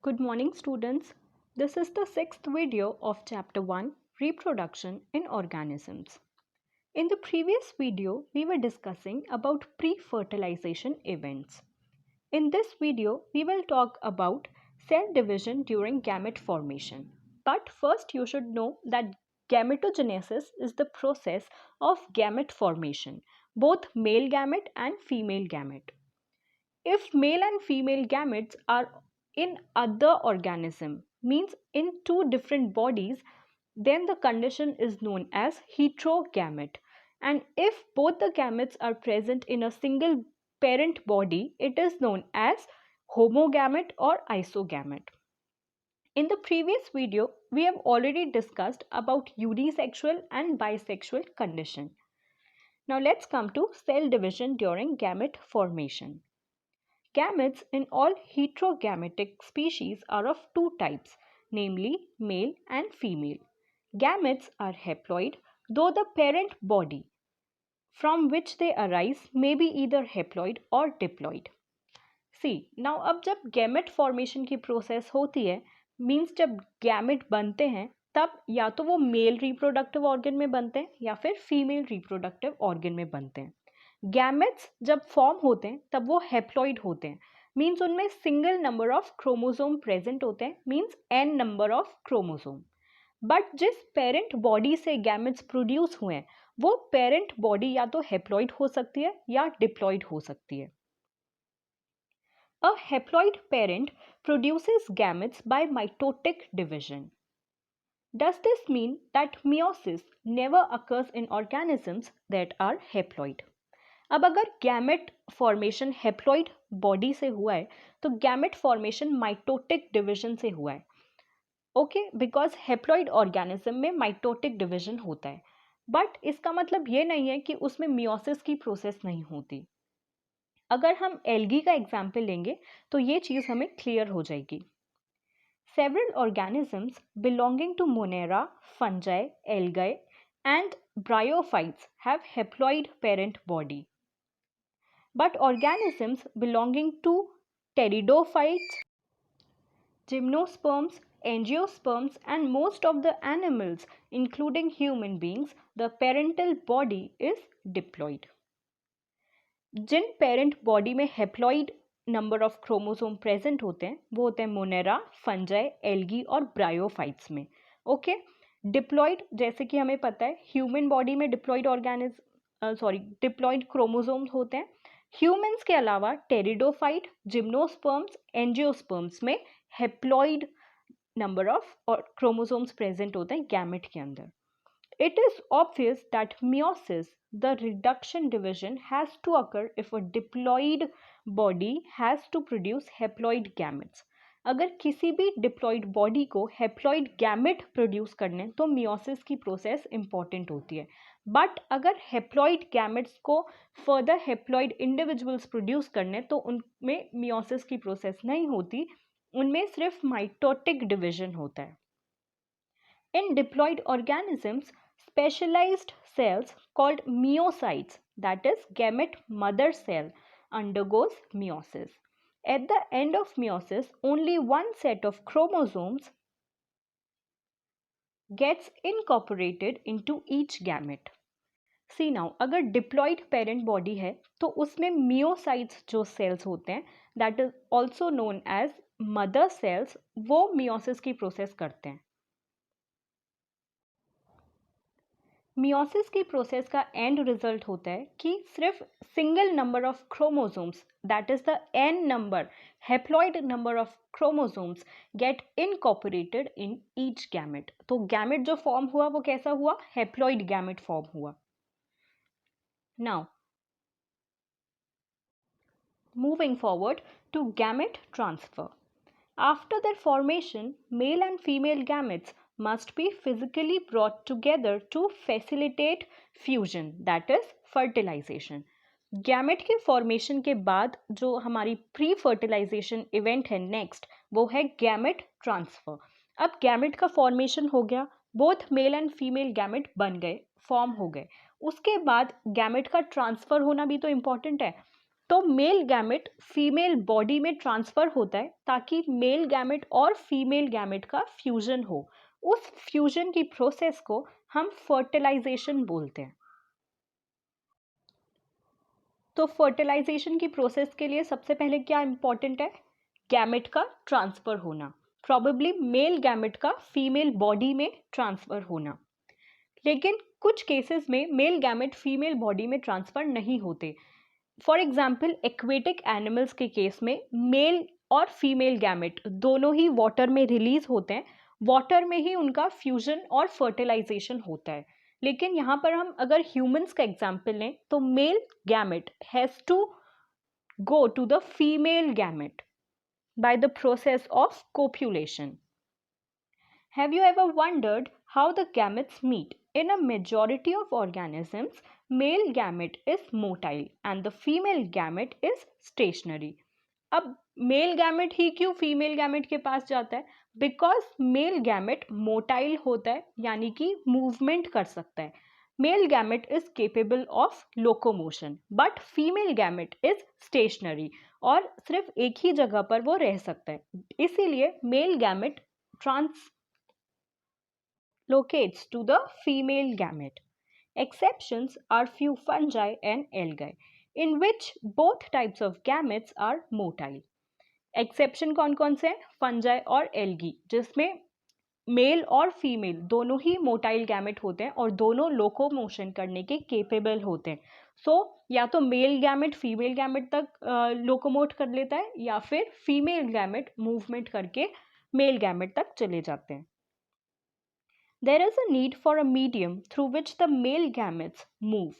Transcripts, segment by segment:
Good morning, students. This is the sixth video of Chapter 1, Reproduction in Organisms. In the previous video, we were discussing about pre-fertilization events. In this video, we will talk about cell division during gamete formation. But first, you should know that gametogenesis is the process of gamete formation, both male gamete and female gamete. If male and female gametes are in other organism, means in two different bodies, then the condition is known as heterogamete. And if both the gametes are present in a single parent body, it is known as homogamete or isogamete. In the previous video, we have already discussed about unisexual and bisexual condition. Now let's come to cell division during gamete formation. Gametes in all heterogametic species are of two types, namely male and female. Gametes are haploid, though the parent body from which they arise may be either haploid or diploid. See, now अब जब gamete formation की process होती है, means जब gamete बनते हैं तब या तो वो मेल रिप्रोडक्टिव ऑर्गन में बनते हैं या फिर फीमेल रिप्रोडक्टिव ऑर्गन में बनते हैं. गैमेट्स जब फॉर्म होते हैं तब वो हेप्लॉइड होते हैं, मीन्स उनमें single number of chromosome present होते हैं, means n number of chromosome. But जिस पेरेंट बॉडी से गैमेट्स प्रोड्यूस हुए हैं वो पेरेंट बॉडी या तो हेप्लॉइड हो सकती है या डिप्लॉइड हो सकती है. A haploid parent produces gametes by mitotic division. Does this mean that meiosis never occurs in organisms that are haploid? अब अगर गैमेट फॉर्मेशन हेप्लॉइड बॉडी से हुआ है तो गैमेट फॉर्मेशन माइटोटिक डिवीजन से हुआ है. ओके, बिकॉज हेप्लॉइड ऑर्गेनिज्म में माइटोटिक डिवीजन होता है, बट इसका मतलब ये नहीं है कि उसमें मियोसिस की प्रोसेस नहीं होती. अगर हम एल्गी का एग्जाम्पल लेंगे तो ये चीज़ हमें क्लियर हो जाएगी. Several organisms belonging to Monera, fungi, algae and bryophytes have haploid parent body. But organisms belonging to pteridophytes, gymnosperms, angiosperms and most of the animals including human beings, the parental body is diploid. जिन parent body में haploid number of chromosome present होते हैं वो होते हैं Monera, fungi, algae और bryophytes में. Okay, diploid जैसे कि हमें पता है ह्यूमन बॉडी में डिप्लॉइड क्रोमोसोम्स होते हैं. ह्यूमंस के अलावा टेरिडोफाइट, जिम्नोस्पर्म्स, एंजियोस्पर्म्स में haploid number of chromosomes present होते हैं गैमेट के अंदर. It is obvious that meiosis, the reduction division, has to occur if a diploid body has to produce haploid gametes. अगर किसी भी डिप्लॉइड बॉडी को haploid gamete produce करने तो मियोसिस की प्रोसेस इंपॉर्टेंट होती है. बट अगर हेप्लॉइड गैमेट्स को फर्दर हेप्लॉइड इंडिविजुअल्स प्रोड्यूस करने तो उनमें मियोसिस की प्रोसेस नहीं होती, उनमें सिर्फ माइटोटिक डिविजन होता है. In diploid organisms, specialized cells called meiocytes, that is gamete mother cell, undergoes meiosis. At the end of meiosis, only one set of chromosomes gets incorporated into each gamete. See now, अगर diploid parent body है तो उसमें meiocytes जो cells होते हैं, that is also known as mother cells, वो meiosis की process करते हैं. मियोसिस की प्रोसेस का एंड रिजल्ट होता है कि सिर्फ single number of chromosomes, that is the N number, haploid number of chromosomes get incorporated in each gamete. तो गैमेट जो फॉर्म हुआ वो कैसा हुआ? हेप्लॉइड गैमेट फॉर्म हुआ. Now moving forward to gamete transfer. After their formation, male and female gametes must be physically brought together to facilitate fusion, that is fertilization. Gamete के formation के बाद जो हमारी प्री फर्टिलाइजेशन इवेंट है next, वो है gamete transfer. अब gamete का फॉर्मेशन हो गया, both male and female gamete बन गए, फॉर्म हो गए. उसके बाद गैमेट का ट्रांसफर होना भी तो इम्पॉर्टेंट है. तो मेल गैमेट फीमेल बॉडी में ट्रांसफर होता है ताकि मेल गैमेट और फीमेल गैमेट का फ्यूजन हो। उस फ्यूजन की प्रोसेस को हम फर्टिलाइजेशन बोलते हैं। तो फर्टिलाइजेशन की प्रोसेस के लिए सबसे पहले क्या इंपॉर्टेंट है? गैमेट का ट्रांसफर होना, प्रॉबेबली मेल गैमेट का फीमेल बॉडी में ट्रांसफर होना। लेकिन कुछ केसेस में मेल गैमेट फीमेल बॉडी में ट्रांसफर नहीं होते। फॉर एग्जाम्पल एक्वेटिक एनिमल्स के केस में मेल और फीमेल गैमेट दोनों ही वाटर में रिलीज होते हैं, वाटर में ही उनका फ्यूजन और फर्टिलाइजेशन होता है। लेकिन यहाँ पर हम अगर ह्यूमंस का एग्जाम्पल लें तो male gamete has to go to the female gamete by the process of copulation. Have you ever wondered how the gametes meet? In a majority of organisms, male gamete is motile and the female gamete is stationary. अब male gamete ही क्यों female gamete के पास जाता है? Because male gamete motile होता है, यानी कि movement कर सकता है। Male gamete is capable of locomotion but female gamete is stationary, और सिर्फ एक ही जगह पर वो रह सकता है। इसीलिए male gamete translocates to the female gamete. Exceptions are few fungi and algae, in which both types of gametes are motile. Exception कौन कौन से हैं? फंजाई और एल्गी, जिसमें मेल और फीमेल दोनों ही मोटाइल गैमेट होते हैं और दोनों लोकोमोशन करने के केपेबल होते हैं। सो या तो मेल गैमेट फीमेल गैमेट तक लोकोमोट कर लेता है या फिर फीमेल गैमेट मूवमेंट करके मेल गैमेट तक चले जाते हैं। There is a need for a medium through which the male gametes move.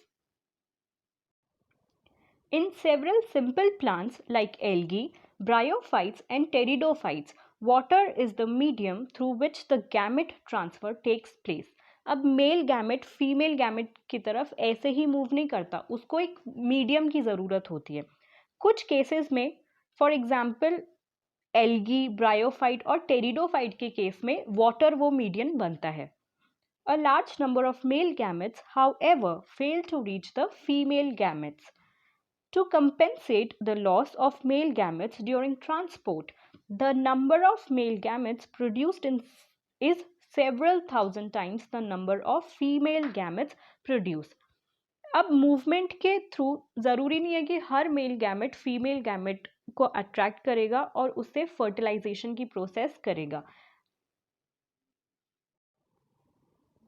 In several simple plants like algae, bryophytes and pteridophytes, water is the medium through which the gamete transfer takes place. अब male gamete female gamete की तरफ ऐसे ही move नहीं करता, उसको एक medium की ज़रूरत होती है। कुछ केसेस में फॉर एग्जाम्पल एल्गी, ब्रायोफाइट और टेरिडोफाइट के केस में वाटर वो मीडियम बनता है। A large number of male gametes, however, fail to reach the female gametes. To compensate the loss of male gametes during transport, the number of male gametes produced is several thousand times the number of female gametes produced. अब movement के through ज़रूरी नहीं है कि हर male gamete female gamete को attract करेगा और उससे फर्टिलाइजेशन की प्रोसेस करेगा।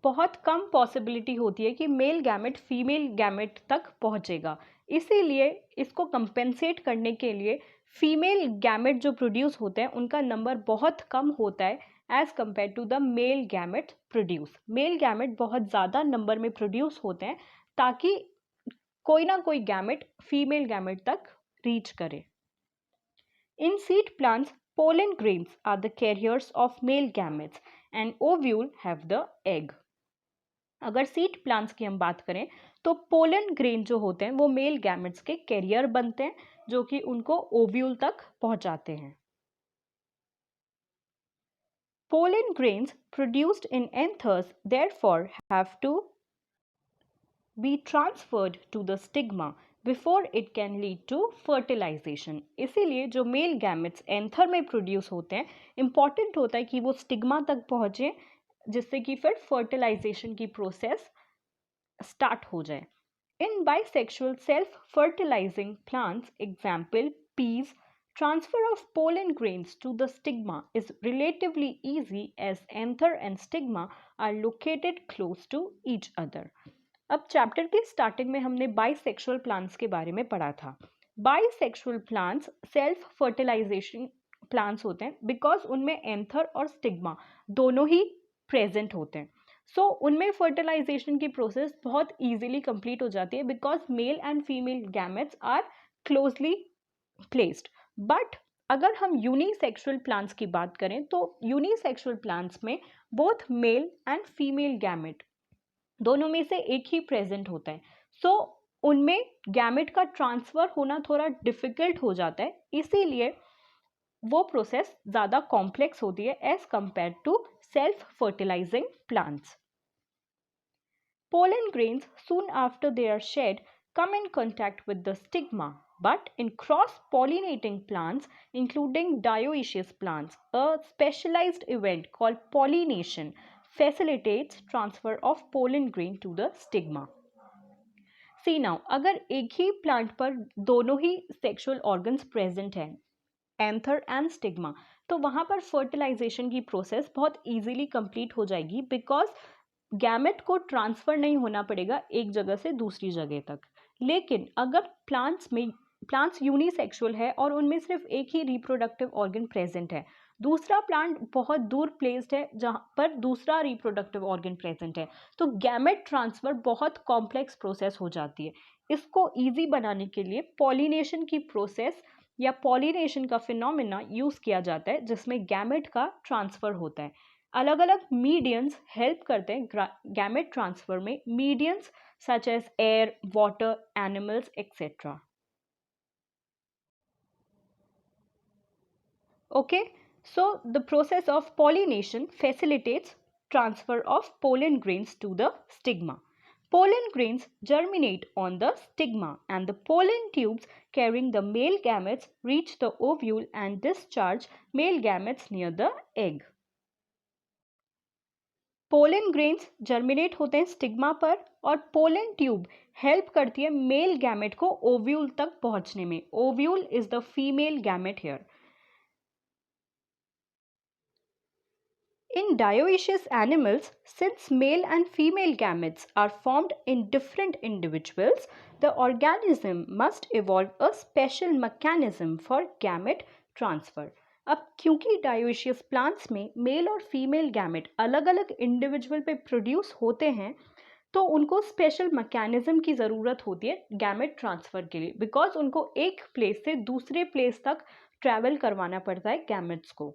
बहुत कम पॉसिबिलिटी होती है कि मेल गैमेट फीमेल गैमेट तक पहुंचेगा। इसीलिए इसको कंपेंसेट करने के लिए फीमेल गैमेट जो प्रोड्यूस होते हैं उनका नंबर बहुत कम होता है as compare to the male gamete produce. Male gamete बहुत ज़्यादा नंबर में प्रोड्यूस होते हैं ताकि कोई ना कोई गैमेट फीमेल गैमेट तक रीच करे। In seed plants pollen grains are the carriers of male gametes and ovule have the egg. अगर सीड प्लांट्स की हम बात करें तो पोलन ग्रेन जो होते हैं वो मेल गैमेट्स के कैरियर बनते हैं जो कि उनको ओव्यूल तक पहुंचाते हैं। Pollen grains produced in anthers therefore have to be transferred to the stigma before it can lead to fertilization. इसीलिए जो मेल गैमेट्स एंथर में प्रोड्यूस होते हैं इंपॉर्टेंट होता है कि वो स्टिग्मा तक पहुंचे जिससे कि फिर फर्टिलाइजेशन की प्रोसेस स्टार्ट हो जाए। In bisexual self fertilising plants example peas, transfer of pollen grains to the stigma is relatively easy as anther and stigma are located close to each other. अब chapter के starting में हमने bisexual plants के बारे में पढ़ा था। Bisexual plants self fertilization plants होते हैं बिकॉज उनमें एंथर और स्टिग्मा दोनों ही प्रेजेंट होते हैं। सो उनमें फर्टिलाइजेशन की प्रोसेस बहुत ईजिली कंप्लीट हो जाती है because male and female gametes are closely placed. But अगर हम यूनिसेक्सुअल प्लांट्स की बात करें तो यूनिसेक्सुअल प्लांट्स में both male and female gamete दोनों में से एक ही प्रेजेंट होता है। सो उनमें गैमेट का ट्रांसफर होना थोड़ा डिफिकल्ट हो जाता है, इसीलिए वो प्रोसेस ज़्यादा कॉम्प्लेक्स होती है as compare to self fertilising plants. Pollen grains soon after they are shed come in contact with the stigma But in cross-pollinating plants, including dioecious plants, a specialized event called pollination facilitates transfer of pollen grain to the stigma. See now अगर एक ही plant पर दोनों ही sexual organs present हैं, anther and stigma, तो वहां पर फर्टिलाइजेशन की प्रोसेस बहुत इजीली कंप्लीट हो जाएगी, बिकॉज गैमेट को ट्रांसफर नहीं होना पड़ेगा एक जगह से दूसरी जगह तक. लेकिन अगर प्लांट्स यूनिसेक्सुअल है और उनमें सिर्फ एक ही रिप्रोडक्टिव ऑर्गन प्रेजेंट है, दूसरा प्लांट बहुत दूर प्लेस्ड है जहां पर दूसरा रिप्रोडक्टिव ऑर्गन प्रेजेंट है, तो गैमेट ट्रांसफर बहुत कॉम्प्लेक्स प्रोसेस हो जाती है. इसको इजी बनाने के लिए पॉलिनेशन की प्रोसेस या पॉलिनेशन का फिनोमेना यूज किया जाता है, जिसमें गैमेट का ट्रांसफर होता है. अलग अलग मीडियंस हेल्प करते हैं गैमेट ट्रांसफर में, mediums such as air, water, animals etcetera. Okay, so the process of pollination facilitates transfer of pollen grains to the stigma. Pollen grains germinate on the stigma, and the pollen tubes carrying the male gametes reach the ovule and discharge male gametes near the egg. Pollen grains germinate होते हैं stigma पर, और pollen tube help करती है male gamete को ovule तक पहुंचने में. Ovule is the female gamete here. In dioecious animals, since male and female gametes are formed in different individuals, the organism must evolve a special mechanism for gamete transfer. अब क्योंकि dioecious plants में mail और female gamete अलग अलग individual पे produce होते हैं, तो उनको स्पेशल मैकेनिज्म की ज़रूरत होती है गैमेट ट्रांसफ़र के लिए, बिकॉज उनको एक प्लेस से दूसरे प्लेस तक ट्रैवल करवाना पड़ता है गैमेट्स को.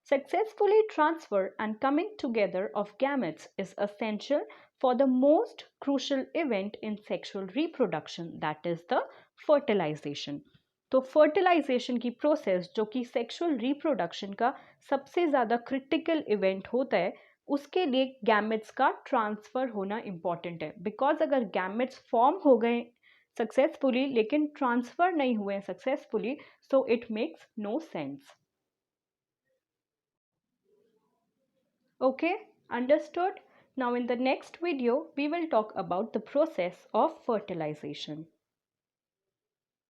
Successfully transfer and coming together of gametes is essential for the most crucial event in sexual reproduction, that is the fertilization. तो fertilization की प्रोसेस जो कि सेक्सुअल रिप्रोडक्शन का सबसे ज़्यादा क्रिटिकल इवेंट होता है, उसके लिए गैमेट्स का ट्रांसफ़र होना इम्पॉर्टेंट है. बिकॉज अगर गैमेट्स फॉर्म हो गए सक्सेसफुली लेकिन ट्रांसफ़र नहीं हुए successfully, so it makes no sense. Okay, understood. Now in the next video, we will talk about the process of fertilization.